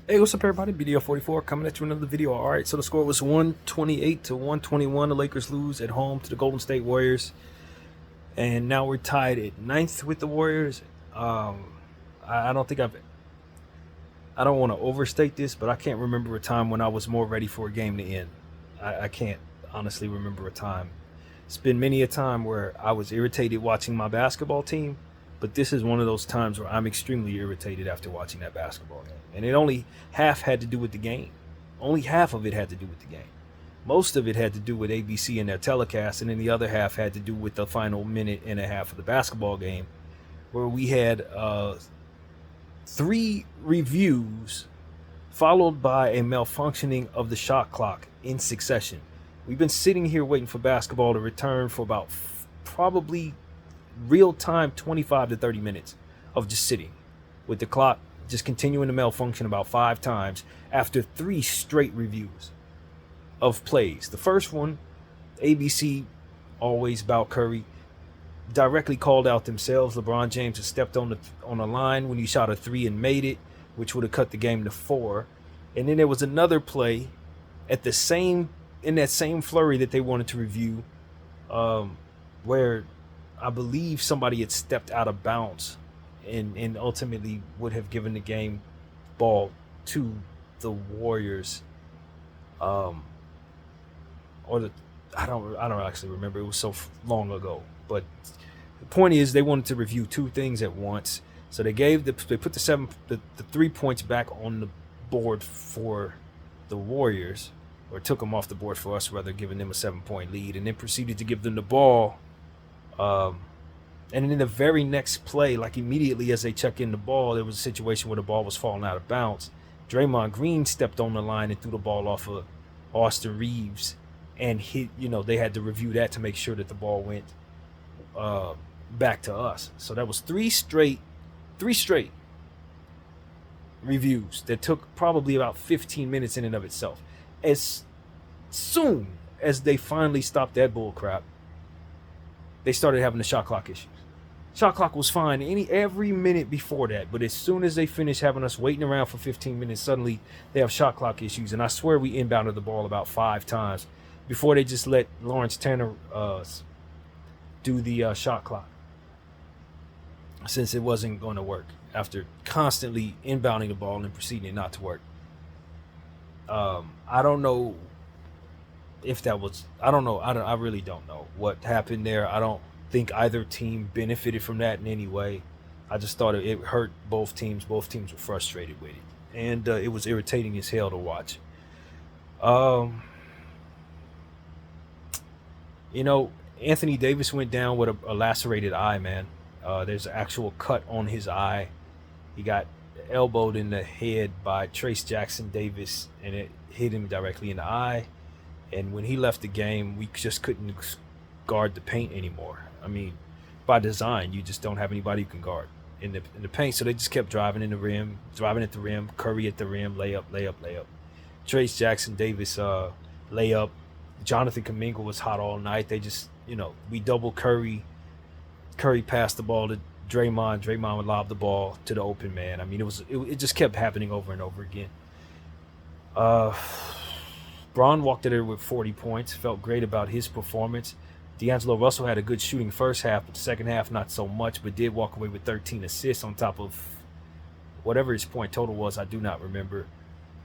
Hey, what's up, everybody? BDL44 coming at you with another video. All right, so the score was 128 to 121. The Lakers lose at home to the Golden State Warriors, and now we're tied at ninth with the Warriors. I don't think I don't want to overstate this, but I can't remember a time when I was more ready for a game to end. I can't honestly remember a time. It's been many a time where I was irritated watching my basketball team, but this is one of those times where I'm extremely irritated after watching that basketball game. And it only half had to do with the game. Only half of it had to do with the game. Most of it had to do with ABC and their telecast, and then the other half had to do with the final minute and a half of the basketball game, where we had three reviews followed by a malfunctioning of the shot clock in succession. We've been sitting here waiting for basketball to return for about probably real time 25 to 30 minutes of just sitting with the clock just continuing to malfunction about 5 times after 3 straight reviews of plays. The first one, ABC, always about Curry, directly called out themselves. LeBron James has stepped on the line when he shot a 3 and made it, which would have cut the game to 4. And then there was another play at the same in that same flurry that they wanted to review, where I believe somebody had stepped out of bounds and ultimately would have given the game ball to the Warriors. Or the I don't actually remember. It was so long ago. But the point is, they wanted to review 2 things at once. So they put the 3 points back on the board for the Warriors, or took them off the board for us, rather, giving them a 7-point lead, and then proceeded to give them the ball. And in the very next play, like immediately as they check in the ball, there was a situation where the ball was falling out of bounds. Draymond Green stepped on the line and threw the ball off of Austin Reeves and hit. They had to review that to make sure that the ball went back to us. So that was 3 straight reviews that took probably about 15 minutes in and of itself. As soon as they finally stopped that bull crap, they started having the shot clock issues. Shot clock was fine every minute before that, but as soon as they finished having us waiting around for 15 minutes, suddenly they have shot clock issues. And I swear we inbounded the ball about 5 times before they just let Lawrence Tanner do the shot clock, since it wasn't going to work after constantly inbounding the ball and proceeding not to work. I don't know if that was, I don't know. I really don't know what happened there. I don't think either team benefited from that in any way. I just thought it hurt both teams. Both teams were frustrated with it, and it was irritating as hell to watch. Anthony Davis went down with a lacerated eye, man. There's an actual cut on his eye. He got elbowed in the head by Trace Jackson Davis, and it hit him directly in the eye. And when he left the game, we just couldn't guard the paint anymore. I mean, by design, you just don't have anybody who can guard in the paint. So they just kept driving at the rim, Curry at the rim, layup. Trace Jackson Davis, layup. Jonathan Kuminga was hot all night. They just, we double Curry. Curry passed the ball to Draymond. Draymond would lob the ball to the open man. I mean, it just kept happening over and over again. Braun walked in there with 40 points. Felt great about his performance. D'Angelo Russell had a good shooting first half, but the second half not so much, but did walk away with 13 assists on top of whatever his point total was. I do not remember.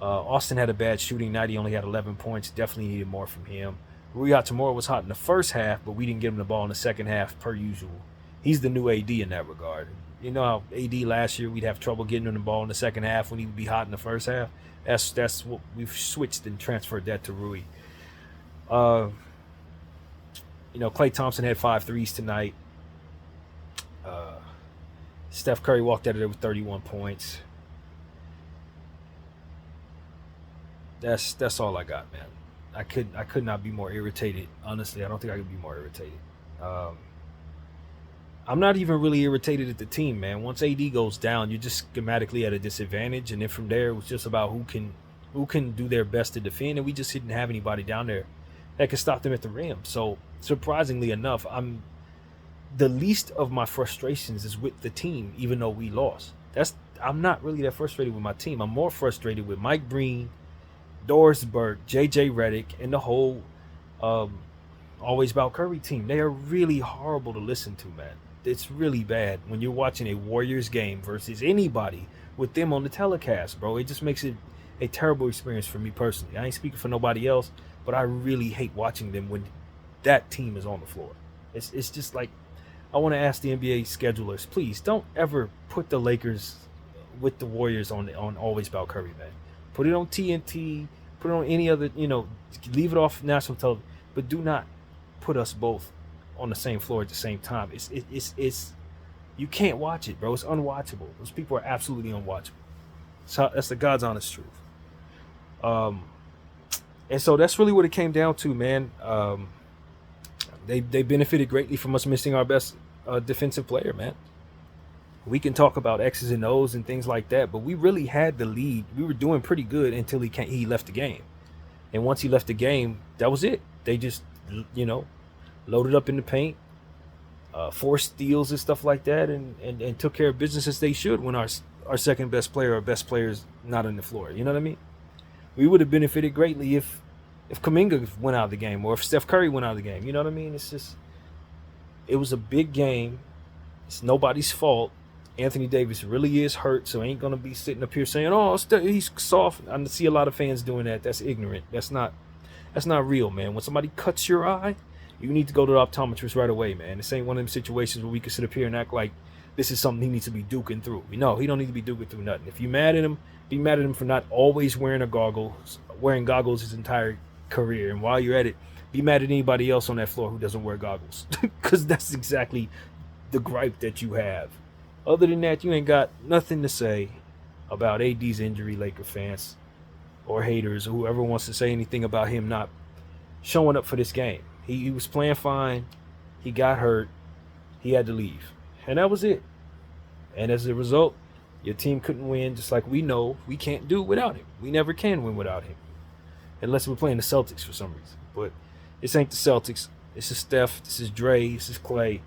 Austin had a bad shooting night. He only had 11 points. Definitely needed more from him. Rui Hachimura was hot in the first half, but we didn't give him the ball in the second half per usual. He's the new AD in that regard. You know how AD last year, we'd have trouble getting him the ball in the second half when he would be hot in the first half? That's what we've switched and transferred that to Rui. Klay Thompson had 5 threes tonight. Steph Curry walked out of there with 31 points. That's all I got, man. I could not be more irritated. Honestly, I don't think I could be more irritated. I'm not even really irritated at the team, man. Once AD goes down, you're just schematically at a disadvantage, and then from there, it was just about who can do their best to defend, and we just didn't have anybody down there that could stop them at the rim. So, surprisingly enough, the least of my frustrations is with the team, even though we lost. I'm not really that frustrated with my team. I'm more frustrated with Mike Breen, Doris Burke, JJ Redick, and the whole um, Always About Curry team. They are really horrible to listen to, man. It's really bad when you're watching a Warriors game versus anybody with them on the telecast, bro. It just makes it a terrible experience for me personally. I ain't speaking for nobody else, but I really hate watching them when that team is on the floor. It's just like I want to ask the NBA schedulers, please don't ever put the Lakers with the Warriors on Always About Curry, man. Put it on TNT, put it on any other, leave it off national television, but do not put us both on the same floor at the same time. It's you can't watch it, bro. It's unwatchable. Those people are absolutely unwatchable. So that's the God's honest truth. Um, and so that's really what it came down to, man. They benefited greatly from us missing our best defensive player, man. We can talk about X's and O's and things like that, but we really had the lead. We were doing pretty good until he left the game. And once he left the game, that was it. They just, loaded up in the paint, forced steals and stuff like that, and took care of business as they should when our second best player or best player is not on the floor. You know what I mean? We would have benefited greatly if Kuminga went out of the game or if Steph Curry went out of the game. You know what I mean? It was a big game. It's nobody's fault. Anthony Davis really is hurt, so ain't gonna be sitting up here saying, "Oh, he's soft." I see a lot of fans doing that. That's ignorant. That's not real, man. When somebody cuts your eye, you need to go to the optometrist right away, man. This ain't one of them situations where we can sit up here and act like this is something he needs to be duking through. No, he don't need to be duking through nothing. If you're mad at him, be mad at him for not always wearing goggles his entire career. And while you're at it, be mad at anybody else on that floor who doesn't wear goggles, because that's exactly the gripe that you have. Other than that, you ain't got nothing to say about AD's injury, Laker fans or haters or whoever wants to say anything about him not showing up for this game. He was playing fine. He got hurt. He had to leave. And that was it. And as a result, your team couldn't win, just like we know we can't do it without him. We never can win without him. Unless we're playing the Celtics for some reason. But this ain't the Celtics. This is Steph. This is Dre. This is Clay.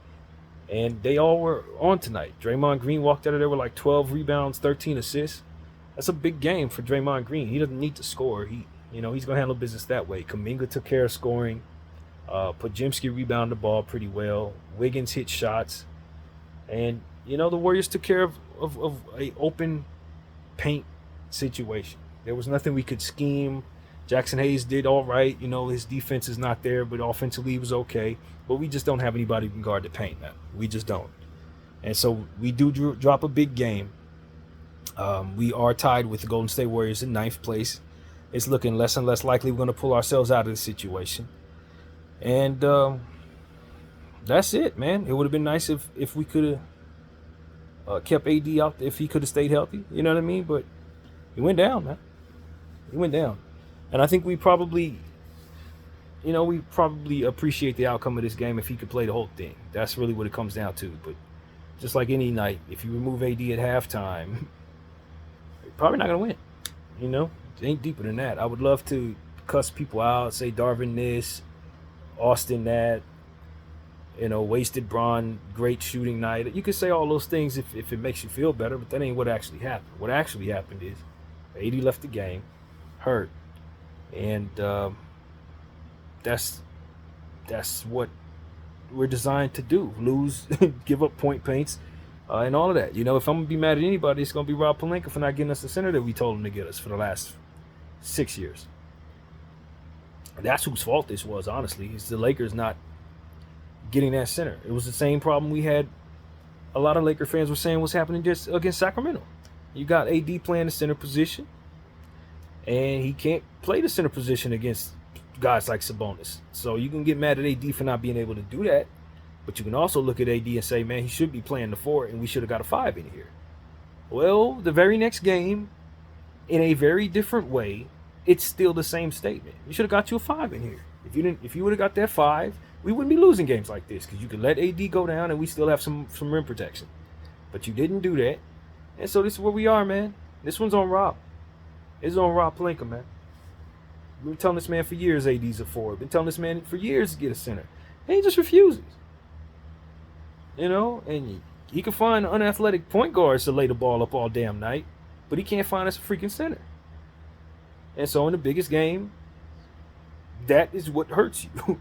And they all were on tonight. Draymond Green walked out of there with like 12 rebounds, 13 assists. That's a big game for Draymond Green. He doesn't need to score. He's going to handle business that way. Kuminga took care of scoring. Podziemski rebounded the ball pretty well. Wiggins hit shots. And, the Warriors took care of a open paint situation. There was nothing we could scheme. Jackson Hayes did all right. His defense is not there, but offensively he was okay. But we just don't have anybody who can guard the paint, man. We just don't. And so we do drop a big game. We are tied with the Golden State Warriors in 9th place. It's looking less and less likely we're going to pull ourselves out of the situation. And that's it, man. It would have been nice if we could have kept AD out, if he could have stayed healthy. You know what I mean? But he went down, man. He went down. And I think we probably appreciate the outcome of this game if he could play the whole thing. That's really what it comes down to. But just like any night, if you remove AD at halftime, you're probably not going to win. It ain't deeper than that. I would love to cuss people out, say Darvin this, Austin that, wasted Bron, great shooting night. You could say all those things if it makes you feel better, but that ain't what actually happened. What actually happened is AD left the game, hurt. And that's what we're designed to do: lose, give up point paints, and all of that. If I'm gonna be mad at anybody, it's gonna be Rob Pelinka for not getting us the center that we told him to get us for the last 6 years. And that's whose fault this was. Honestly, it's the Lakers not getting that center. It was the same problem we had. A lot of Laker fans were saying was happening just against Sacramento. You got AD playing the center position. And he can't play the center position against guys like Sabonis. So you can get mad at AD for not being able to do that. But you can also look at AD and say, man, he should be playing the 4 and we should have got a 5 in here. Well, the very next game, in a very different way, it's still the same statement. We should have got you a 5 in here. If you would have got that 5, we wouldn't be losing games like this, because you could let AD go down and we still have some rim protection. But you didn't do that. And so this is where we are, man. This one's on Rob. It's on Rob Pelinka, man. We've been telling this man for years AD's a 4. Been telling this man for years to get a center. And he just refuses. And He can find unathletic point guards to lay the ball up all damn night, but he can't find us a freaking center. And so in the biggest game, that is what hurts you.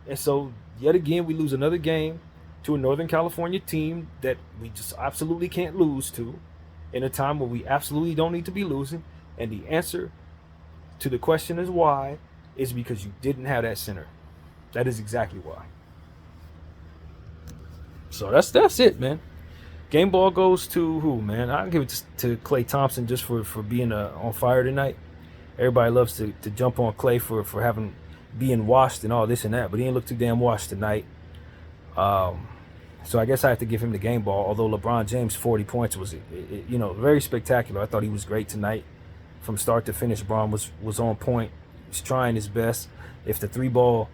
And so yet again, we lose another game to a Northern California team that we just absolutely can't lose to in a time where we absolutely don't need to be losing. And the answer to the question is why is because you didn't have that center. That is exactly why. So that's it, man. Game ball goes to who, man? I'll give it to Klay Thompson just for being on fire tonight. Everybody loves to jump on Klay for being washed and all this and that, but he didn't look too damn washed tonight. So I guess I have to give him the game ball, although LeBron James' 40 points was, very spectacular. I thought he was great tonight. From start to finish, Bron was on point. He was trying his best. If the three ball,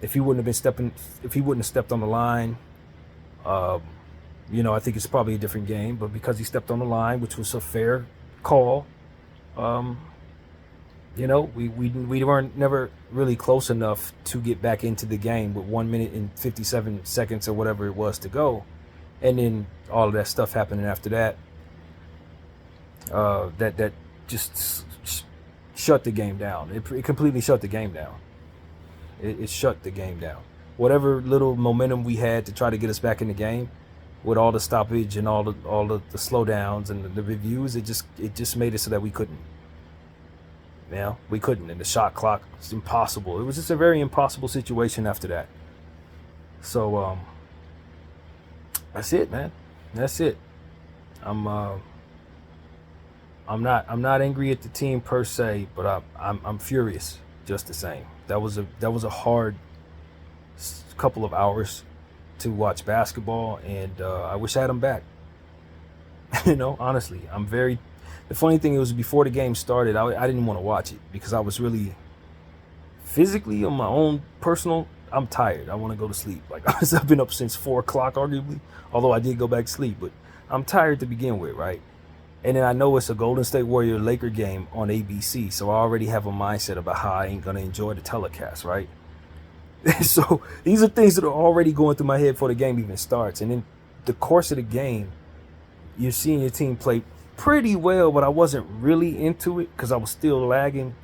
if he wouldn't have stepped on the line, I think it's probably a different game. But because he stepped on the line, which was a fair call, we weren't never really close enough to get back into the game with 1 minute and 57 seconds or whatever it was to go. And then all of that stuff happening after that, that just shut the game down. It completely shut the game down. It shut the game down. Whatever little momentum we had to try to get us back in the game, with all the stoppage and all the slowdowns and the reviews, it just made it so that we couldn't. We couldn't. And the shot clock was impossible. It was just a very impossible situation after that. So that's it, man. That's it. I'm not angry at the team per se, but I'm furious just the same. That was a hard couple of hours to watch basketball, and I wish I had them back. Honestly, the funny thing was before the game started, I didn't want to watch it because I was really physically on my own personal. I'm tired. I want to go to sleep. I've been up since 4 o'clock, arguably, although I did go back to sleep, but I'm tired to begin with, right? And then I know it's a Golden State Warrior Laker game on ABC, so I already have a mindset about how I ain't gonna enjoy the telecast, right? So these are things that are already going through my head before the game even starts. And in the course of the game, you're seeing your team play pretty well, but I wasn't really into it because I was still lagging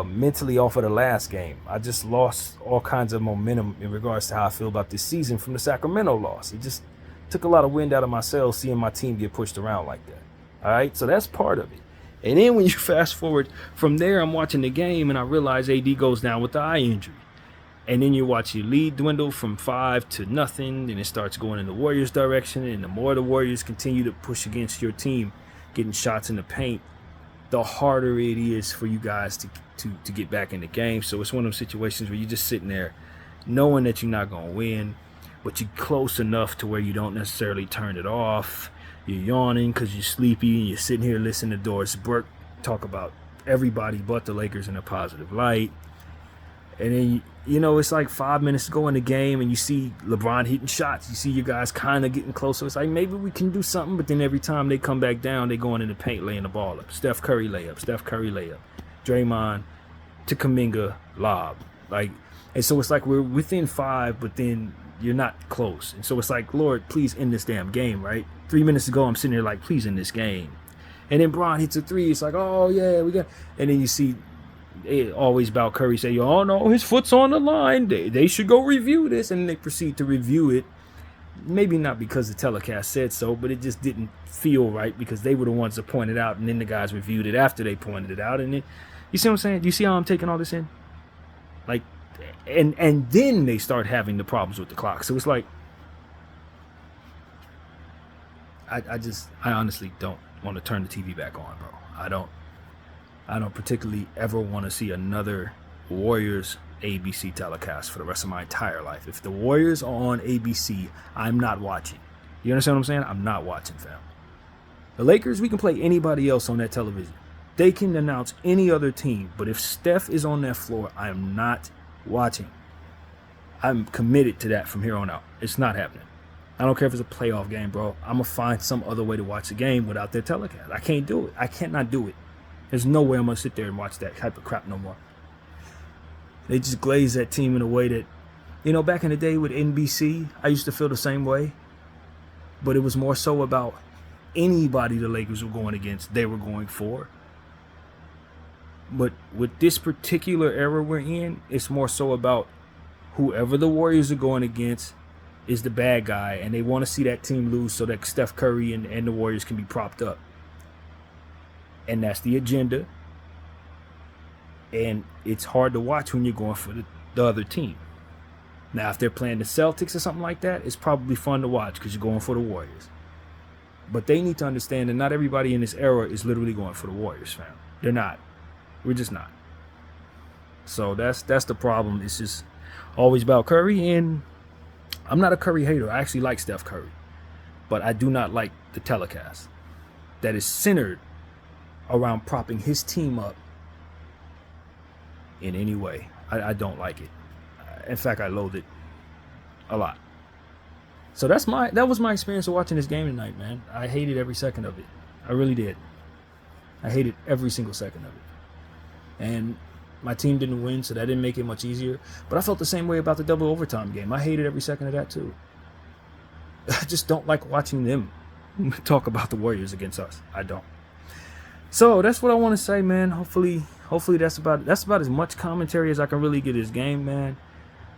mentally off of the last game. I just lost all kinds of momentum in regards to how I feel about this season from the Sacramento loss. It just took a lot of wind out of my sails seeing my team get pushed around like that. All right, so that's part of it. And then when you fast forward from there, I'm watching the game and I realize AD goes down with the eye injury. And then you watch your lead dwindle from 5 to nothing, and it starts going in the Warriors' direction. And the more the Warriors continue to push against your team, getting shots in the paint, the harder it is for you guys to get back in the game. So it's one of those situations where you're just sitting there knowing that you're not going to win, but you're close enough to where you don't necessarily turn it off. You're yawning because you're sleepy, and you're sitting here listening to Doris Burke talk about everybody but the Lakers in a positive light. And then, it's like 5 minutes to go in the game, and you see LeBron hitting shots. You see you guys kind of getting closer. It's like maybe we can do something, but then every time they come back down, they going in the paint, laying the ball up. Steph Curry layup. Draymond to Kuminga lob. And so it's like we're within 5, but then you're not close. And so it's like, Lord, please end this damn game, right? 3 minutes to go, I'm sitting there like, please end this game. And then Bron hits a 3. It's like, oh, yeah, we got. And then you see always about Curry say, oh, no, his foot's on the line. They should go review this. And they proceed to review it. Maybe not because the telecast said so, but it just didn't feel right because they were the ones that pointed out. And then the guys reviewed it after they pointed it out. And then, you see what I'm saying? Do you see how I'm taking all this in? And then they start having the problems with the clock. So it's like, I honestly don't want to turn the TV back on, bro. I don't particularly ever want to see another Warriors ABC telecast for the rest of my entire life. If the Warriors are on ABC, I'm not watching. You understand what I'm saying? I'm not watching, fam. The Lakers, we can play anybody else on that television. They can announce any other team, but if Steph is on that floor, I am not watching. I'm committed to that from here on out. It's not happening. I don't care if it's a playoff game, bro. I'm going to find some other way to watch the game without their telecast. I can't do it. I cannot do it. There's no way I'm going to sit there and watch that type of crap no more. They just glaze that team in a way that You know, back in the day with NBC, I used to feel the same way. But it was more so about anybody the Lakers were going against, they were going for. But with this particular era we're in, it's more so about whoever the Warriors are going against is the bad guy, and they want to see that team lose so that Steph Curry and the Warriors can be propped up. And that's the agenda. And it's hard to watch when you're going for the other team. Now, if they're playing the Celtics or something like that, it's probably fun to watch because you're going for the Warriors. But they need to understand that not everybody in this era is literally going for the Warriors, fam. They're not. We're just not. So that's the problem. It's just always about Curry, and I'm not a Curry hater. I actually like Steph Curry. But I do not like the telecast that is centered around propping his team up in any way. I don't like it. In fact, I loathe it a lot. So that was my experience of watching this game tonight, man. I hated every second of it. I really did. I hated every single second of it. And my team didn't win, so that didn't make it much easier. But I felt the same way about the double overtime game. I hated every second of that too. I just don't like watching them talk about the Warriors against us. I don't. So that's what I want to say, man. Hopefully that's about as much commentary as I can really get this game, man.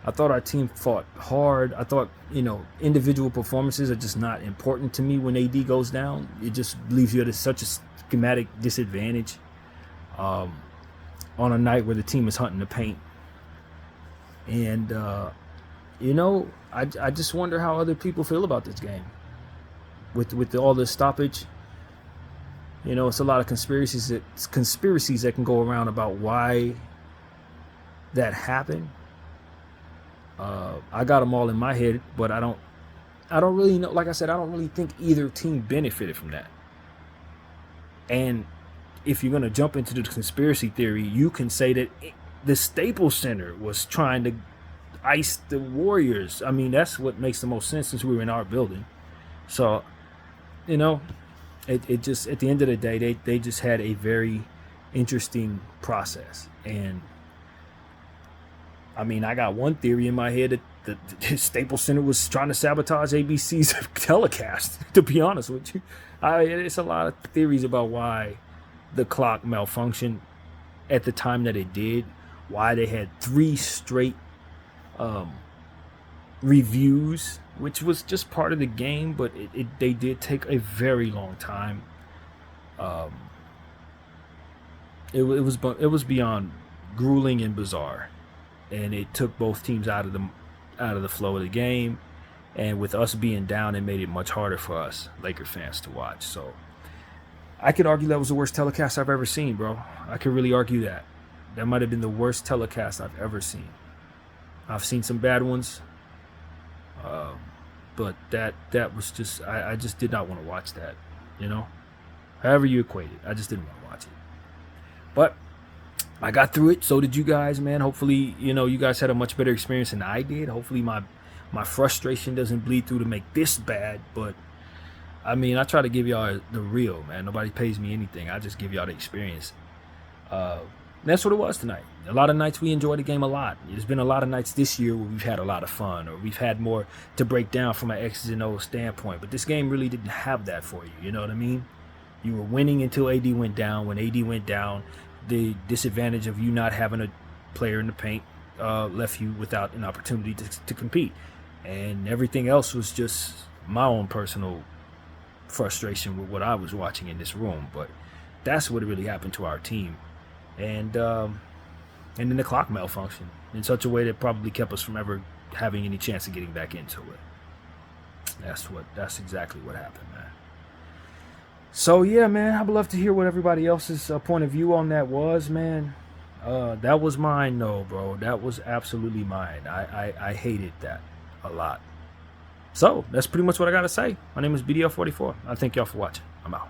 I thought our team fought hard. I thought, individual performances are just not important to me when AD goes down. It just leaves you at such a schematic disadvantage on a night where the team is hunting the paint. And, I just wonder how other people feel about this game. With all this stoppage, it's a lot of conspiracies that can go around about why that happened. I got them all in my head, but I don't really know. Like I said, I don't really think either team benefited from that. And if you're going to jump into the conspiracy theory, you can say that the Staples Center was trying to ice the Warriors. I mean, that's what makes the most sense since we were in our building. So, it just, at the end of the day, they just had a very interesting process. And I mean, I got one theory in my head that the Staples Center was trying to sabotage ABC's telecast, to be honest with you. It's a lot of theories about why the clock malfunctioned at the time that it did, why they had 3 straight reviews, which was just part of the game, but they did take a very long time. It was beyond grueling and bizarre. And it took both teams out of the flow of the game. And with us being down, it made it much harder for us Laker fans to watch. So I could argue that was the worst telecast I've ever seen, bro. I could really argue that. That might have been the worst telecast I've ever seen. I've seen some bad ones. But that was just, I just did not want to watch that, However you equate it, I just didn't want to watch it. But I got through it. So did you guys, man. Hopefully, you guys had a much better experience than I did. Hopefully my frustration doesn't bleed through to make this bad. But, I mean, I try to give y'all the real, man. Nobody pays me anything. I just give y'all the experience. That's what it was tonight. A lot of nights we enjoyed the game a lot. There's been a lot of nights this year where we've had a lot of fun, or we've had more to break down from an X's and O's standpoint. But this game really didn't have that for you. You know what I mean? You were winning until AD went down. When AD went down, the disadvantage of you not having a player in the paint left you without an opportunity to compete. And everything else was just my own personal frustration with what I was watching in this room. But that's what really happened to our team. And then the clock malfunctioned in such a way that probably kept us from ever having any chance of getting back into it. That's exactly what happened, man. So yeah, man, I'd love to hear what everybody else's point of view on that was, man. That was mine, though, bro. That was absolutely mine. I hated that a lot. So that's pretty much what I gotta say. My name is BDL44. I thank y'all for watching. I'm out.